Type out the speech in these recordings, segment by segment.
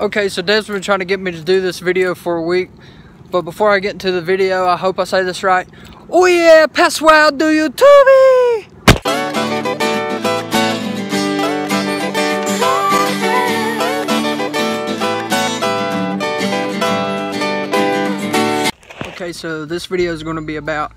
Okay, so Dev's been trying to get me to do this video for a week, but before I get into the video, I hope I say this right. Oh yeah, pass wild, do you to me? Okay, so this video is going to be about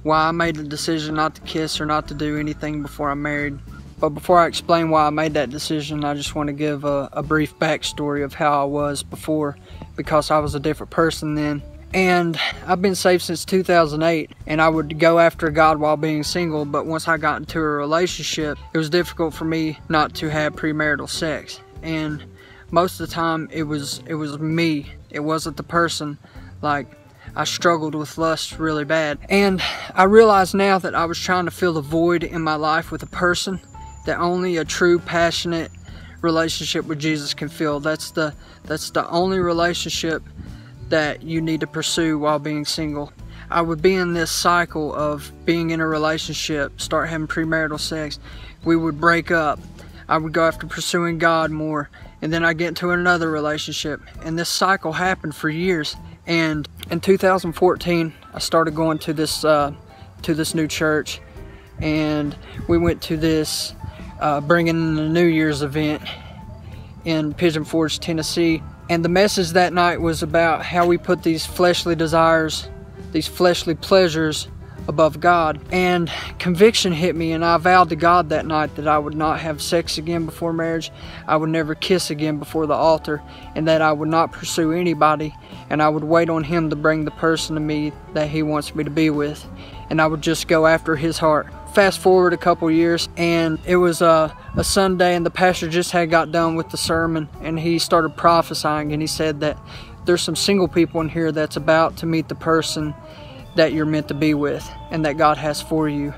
why I made the decision not to kiss or not to do anything before I'm married. But before I explain why I made that decision, I just want to give a brief backstory of how I was before, because I was a different person then. And I've been saved since 2008, and I would go after God while being single, but once I got into a relationship, it was difficult for me not to have premarital sex. And most of the time it was me, it wasn't the person. Like, I struggled with lust really bad. And I realize now that I was trying to fill a void in my life with a person that only a true, passionate relationship with Jesus can fill. That's the only relationship that you need to pursue while being single. I would be in this cycle of being in a relationship, start having premarital sex, we would break up, I would go after pursuing God more, and then I get into another relationship, and this cycle happened for years. And in 2014, I started going to this new church, and we went to this bringing in the New Year's event in Pigeon Forge, Tennessee. And the message that night was about how we put these fleshly desires, these fleshly pleasures above God. And conviction hit me, and I vowed to God that night that I would not have sex again before marriage, I would never kiss again before the altar, and that I would not pursue anybody, and I would wait on Him to bring the person to me that He wants me to be with, and I would just go after His heart. Fast forward a couple years, and it was a Sunday, and the pastor just had got done with the sermon, and he started prophesying, and he said that there's some single people in here that's about to meet the person that you're meant to be with and that God has for you.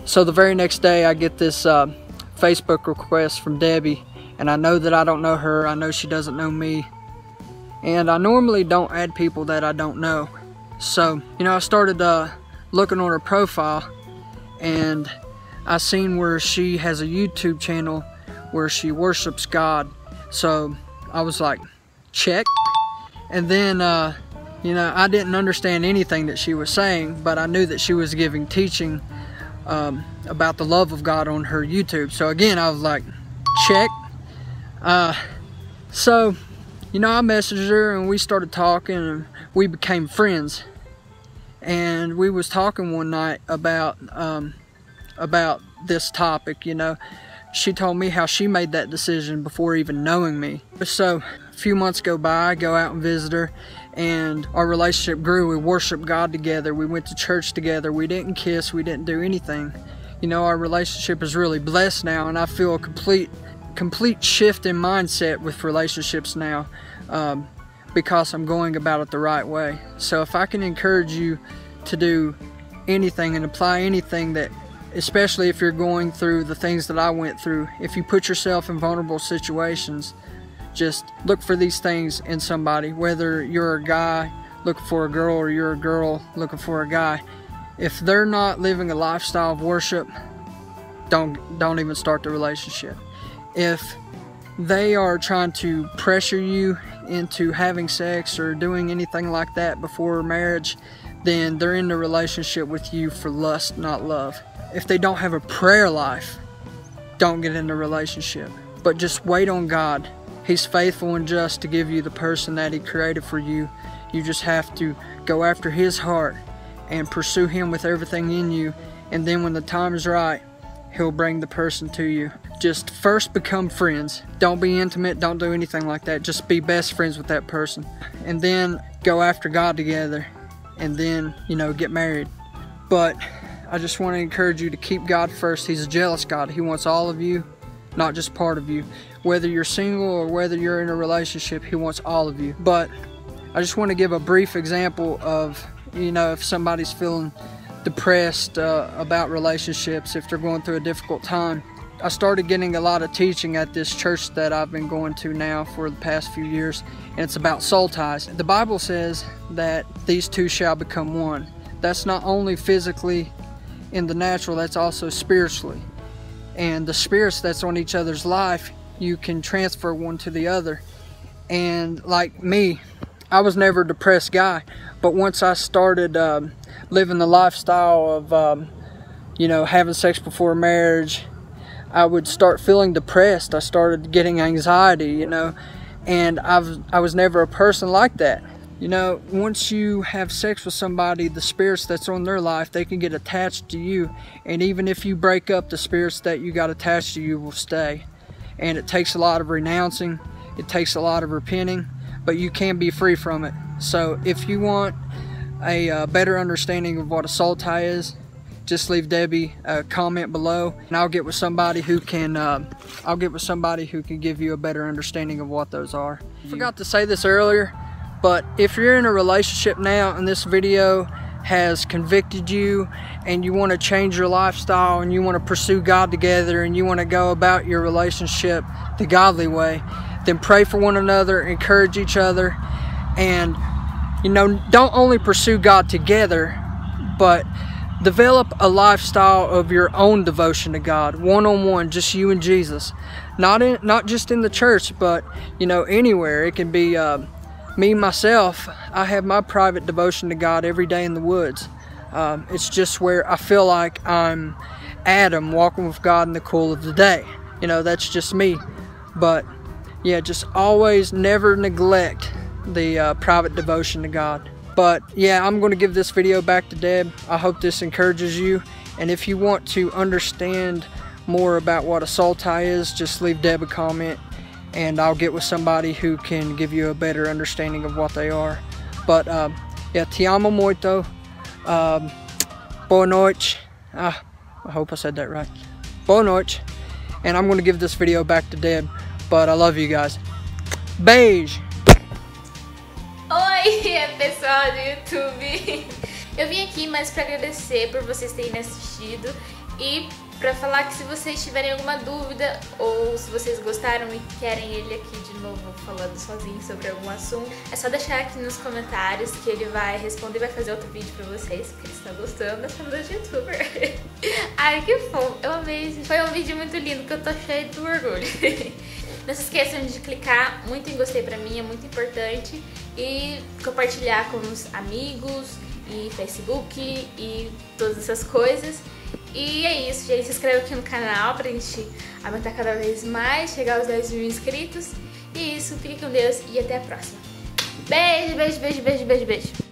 So the very next day I get this Facebook request from Debbie, and I know that I don't know her, I know she doesn't know me, and I normally don't add people that I don't know. So, you know, I started looking on her profile, and I seen where she has a YouTube channel where she worships God. So I was like, check. And then you know, I didn't understand anything that she was saying, but I knew that she was giving teaching about the love of God on her YouTube. So again, I was like, check. So, you know, I messaged her, and we started talking, and we became friends. And we was talking one night about this topic. You know, she told me how she made that decision before even knowing me. So a few months go by, I go out and visit her, and our relationship grew. We worshiped God together, we went to church together, we didn't kiss, we didn't do anything. You know, our relationship is really blessed now, and I feel a complete shift in mindset with relationships now, because I'm going about it the right way. So if I can encourage you to do anything and apply anything, that especially if you're going through the things that I went through, if you put yourself in vulnerable situations, just look for these things in somebody. Whether you're a guy looking for a girl, or you're a girl looking for a guy, if they're not living a lifestyle of worship, don't even start the relationship. If they are trying to pressure you into having sex or doing anything like that before marriage, then they're in the relationship with you for lust, not love. If they don't have a prayer life, don't get in the relationship. But just wait on God. He's faithful and just to give you the person that He created for you. You just have to go after His heart and pursue Him with everything in you. And then when the time is right, He'll bring the person to you. Just first become friends. Don't be intimate, don't do anything like that. Just be best friends with that person. And then go after God together. And then, you know, get married. But I just want to encourage you to keep God first. He's a jealous God. He wants all of you, not just part of you. Whether you're single or whether you're in a relationship, He wants all of you. But I just want to give a brief example of, you know, if somebody's feeling depressed about relationships, if they're going through a difficult time. I started getting a lot of teaching at this church that I've been going to now for the past few years, and it's about soul ties. The Bible says that these two shall become one. That's not only physically in the natural, that's also spiritually. And the spirits that's on each other's life, you can transfer one to the other. And like me, I was never a depressed guy, but once I started living the lifestyle of you know, having sex before marriage, I would start feeling depressed. I started getting anxiety, you know, and I was never a person like that. You know, once you have sex with somebody, the spirits that's on their life, they can get attached to you, and even if you break up, the spirits that you got attached to you will stay. And it takes a lot of renouncing, it takes a lot of repenting, but you can be free from it. So if you want a better understanding of what a soul tie is, just leave Debbie a comment below, and I'll get with somebody who can give you a better understanding of what those are. I forgot to say this earlier, but if you're in a relationship now and this video has convicted you and you want to change your lifestyle and you want to pursue God together and you want to go about your relationship the godly way, then pray for one another, encourage each other, and you know, don't only pursue God together, but develop a lifestyle of your own devotion to God, one-on-one, just you and Jesus. Not just in the church, but you know, anywhere. It can be me, myself, I have my private devotion to God every day in the woods. It's just where I feel like I'm Adam walking with God in the cool of the day. You know, that's just me. But yeah, just always never neglect the private devotion to God. But yeah, I'm going to give this video back to Deb. I hope this encourages you. And if you want to understand more about what a soul tie is, just leave Deb a comment, and I'll get with somebody who can give you a better understanding of what they are. But yeah, te amo muito. Boa noite. I hope I said that right. Boa noite. And I'm going to give this video back to Deb, but I love you guys. Beijo! Oi, pessoal do YouTube! Eu vim aqui mais para agradecer por vocês terem assistido e para falar que se vocês tiverem alguma dúvida ou se vocês gostaram e querem ele aqui de novo falando sozinho sobre algum assunto, é só deixar aqui nos comentários que ele vai responder e vai fazer outro vídeo pra vocês, porque ele está gostando dessa vida de youtuber. Ai, que fofo! Eu amei, foi um vídeo muito lindo que eu tô cheia do orgulho. Não se esqueçam de clicar muito em gostei pra mim, é muito importante, e compartilhar com os amigos e Facebook e todas essas coisas. E é isso, gente. Se inscreve aqui no canal pra gente aumentar cada vez mais, chegar aos 10 mil inscritos. E é isso, fique com Deus e até a próxima. Beijo, beijo, beijo, beijo, beijo, beijo.